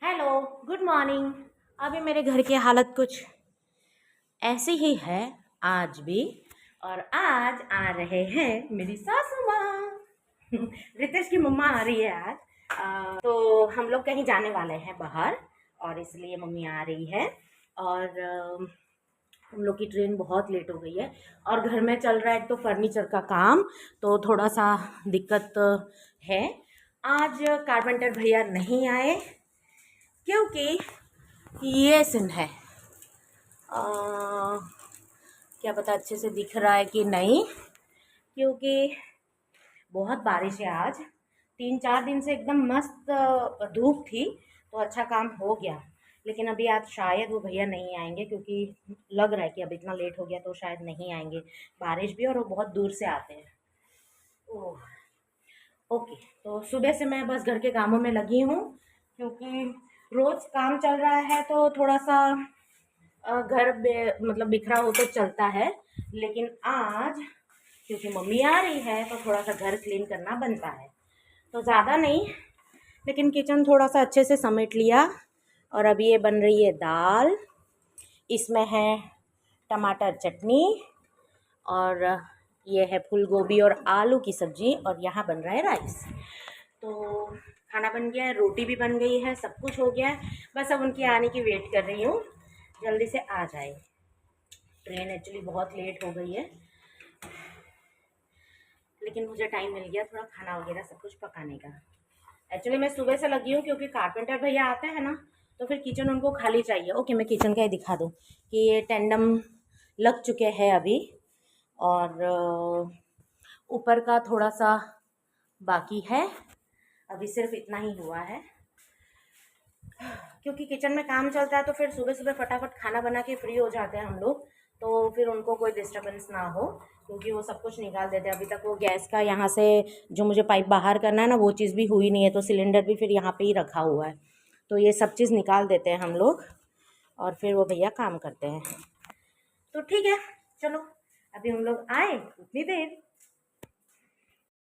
Hello, good morning. अभी मेरे घर की हालत कुछ ऐसी ही है आज भी। और आज आ रहे हैं मेरी सासू माँ। रितेश की मम्मा आ रही है आज। तो हम लोग कहीं जाने वाले हैं बाहर, और इसलिए मम्मी आ रही है। और हम लोग की ट्रेन बहुत लेट हो गई है, और घर में चल रहा है एक तो फर्नीचर का काम, तो थोड़ा सा दिक्कत है। आज कारपेंटर भैया नहीं आए क्योंकि ये सीन है। क्या पता अच्छे से दिख रहा है कि नहीं, क्योंकि बहुत बारिश है आज। 3-4 दिन से एकदम मस्त धूप थी, तो अच्छा काम हो गया। लेकिन अभी आज शायद वो भैया नहीं आएंगे, क्योंकि लग रहा है कि अब इतना लेट हो गया तो शायद नहीं आएंगे। बारिश भी, और वो बहुत दूर से आते हैं। ओह, ओके। तो सुबह से मैं बस घर के कामों में लगी हूँ, क्योंकि रोज़ काम चल रहा है तो थोड़ा सा मतलब बिखरा हो तो चलता है। लेकिन आज क्योंकि मम्मी आ रही है तो थोड़ा सा घर क्लीन करना बनता है। तो ज़्यादा नहीं, लेकिन किचन थोड़ा सा अच्छे से समेट लिया। और अभी ये बन रही है दाल, इसमें है टमाटर चटनी, और ये है फूल गोभी और आलू की सब्ज़ी, और यहाँ बन रहा है राइस। तो खाना बन गया है, रोटी भी बन गई है, सब कुछ हो गया है। बस अब उनकी आने की वेट कर रही हूँ, जल्दी से आ जाए। ट्रेन एक्चुअली बहुत लेट हो गई है, लेकिन मुझे टाइम मिल गया थोड़ा खाना वगैरह सब कुछ पकाने का। एक्चुअली मैं सुबह से लगी हूँ, क्योंकि कारपेंटर भैया आते हैं ना, तो फिर किचन उनको खाली चाहिए। ओके, मैं किचन का ही दिखा दूँ कि ये टेंडम लग चुके हैं अभी, और ऊपर का थोड़ा सा बाकी है। अभी सिर्फ इतना ही हुआ है, क्योंकि किचन में काम चलता है तो फिर सुबह सुबह फटाफट खाना बना के फ्री हो जाते हैं हम लोग, तो फिर उनको कोई डिस्टर्बेंस ना हो, क्योंकि वो सब कुछ निकाल देते हैं। अभी तक वो गैस का यहाँ से जो मुझे पाइप बाहर करना है ना, वो चीज़ भी हुई नहीं है, तो सिलेंडर भी फिर यहाँ पे ही रखा हुआ है। तो ये सब चीज़ निकाल देते हैं हम लोग, और फिर वो भैया काम करते हैं। तो ठीक है, चलो अभी हम लोग आए उतनी देर।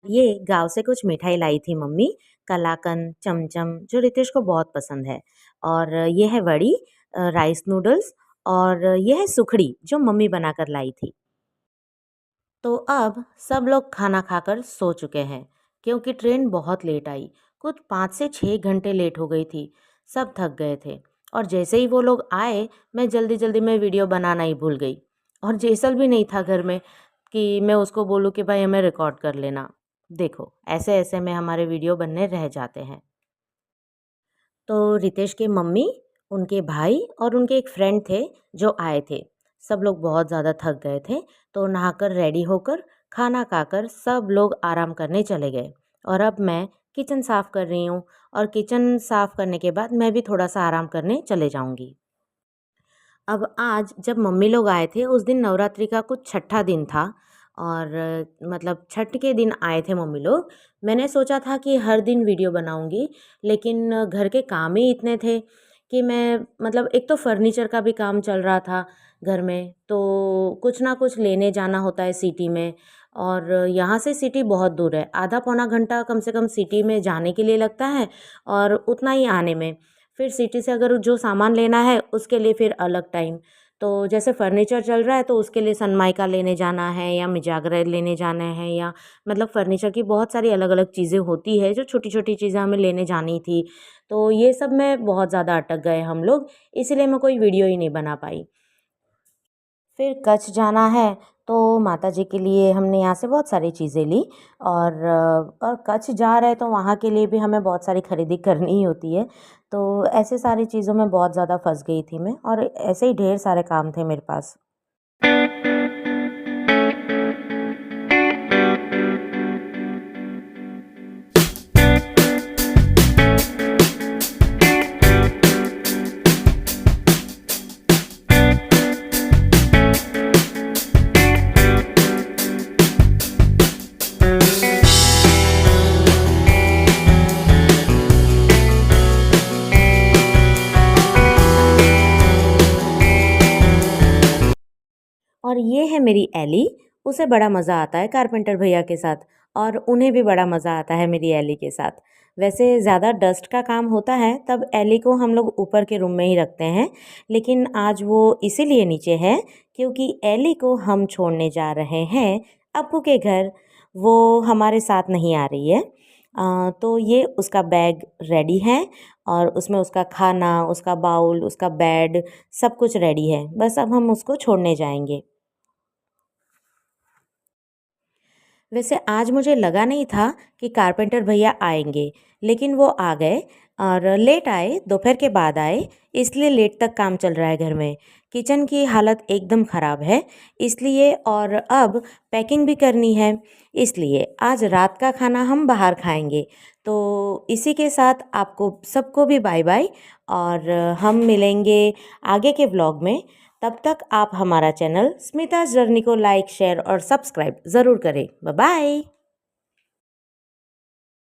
ये गांव से कुछ मिठाई लाई थी मम्मी, कलाकंद, चमचम, जो रितेश को बहुत पसंद है। और ये है वड़ी, राइस नूडल्स, और ये है सुखड़ी जो मम्मी बनाकर लाई थी। तो अब सब लोग खाना खाकर सो चुके हैं, क्योंकि ट्रेन बहुत लेट आई। कुछ 5 से 6 घंटे लेट हो गई थी। सब थक गए थे, और जैसे ही वो लोग आए, मैं जल्दी जल्दी में वीडियो बनाना ही भूल गई। और जैसल भी नहीं था घर में कि मैं उसको बोलूँ कि भाई हमें रिकॉर्ड कर लेना। देखो, ऐसे ऐसे में हमारे वीडियो बनने रह जाते हैं। तो रितेश के मम्मी, उनके भाई और उनके एक फ्रेंड थे जो आए थे। सब लोग बहुत ज़्यादा थक गए थे, तो नहाकर रेडी होकर खाना खाकर सब लोग आराम करने चले गए। और अब मैं किचन साफ़ कर रही हूँ, और किचन साफ़ करने के बाद मैं भी थोड़ा सा आराम करने चले जाऊँगी। अब आज जब मम्मी लोग आए थे, उस दिन नवरात्रि का कुछ छठा दिन था, और मतलब छठ के दिन आए थे मम्मी लोग। मैंने सोचा था कि हर दिन वीडियो बनाऊंगी, लेकिन घर के काम ही इतने थे कि मैं मतलब एक तो फर्नीचर का भी काम चल रहा था घर में, तो कुछ ना कुछ लेने जाना होता है सिटी में। और यहाँ से सिटी बहुत दूर है, आधा पौना घंटा कम से कम सिटी में जाने के लिए लगता है, और उतना ही आने में। फिर सिटी से अगर जो सामान लेना है उसके लिए फिर अलग टाइम। तो जैसे फर्नीचर चल रहा है तो उसके लिए सनमाइका लेने जाना है, या मिजागरा लेने जाना है, या मतलब फर्नीचर की बहुत सारी अलग अलग चीज़ें होती है जो छोटी छोटी चीज़ें हमें लेने जानी थी। तो ये सब में बहुत ज़्यादा अटक गए हम लोग, इसीलिए मैं कोई वीडियो ही नहीं बना पाई। फिर कच्छ जाना है, तो माता जी के लिए हमने यहाँ से बहुत सारी चीज़ें ली। और कच्छ जा रहे तो वहाँ के लिए भी हमें बहुत सारी खरीदी करनी ही होती है। तो ऐसे सारी चीज़ों में बहुत ज़्यादा फंस गई थी मैं, और ऐसे ही ढेर सारे काम थे मेरे पास। और ये है मेरी एली। उसे बड़ा मज़ा आता है कारपेंटर भैया के साथ, और उन्हें भी बड़ा मज़ा आता है मेरी एली के साथ। वैसे ज़्यादा डस्ट का काम होता है तब एली को हम लोग ऊपर के रूम में ही रखते हैं, लेकिन आज वो इसीलिए नीचे है क्योंकि एली को हम छोड़ने जा रहे हैं अप्पू के घर। वो हमारे साथ नहीं आ रही है। तो ये उसका बैग रेडी है और उसमें उसका खाना, उसका बाउल, उसका बेड सब कुछ रेडी है। बस अब हम उसको छोड़ने जाएंगे। वैसे आज मुझे लगा नहीं था कि कारपेंटर भैया आएंगे, लेकिन वो आ गए और लेट आए, दोपहर के बाद आए, इसलिए लेट तक काम चल रहा है घर में। किचन की हालत एकदम ख़राब है, इसलिए और अब पैकिंग भी करनी है, इसलिए आज रात का खाना हम बाहर खाएंगे। तो इसी के साथ आपको सबको भी बाय बाय, और हम मिलेंगे आगे के व्लॉग में। तब तक आप हमारा चैनल स्मिताज जर्नी को लाइक, शेयर और सब्सक्राइब ज़रूर करें। Bye bye.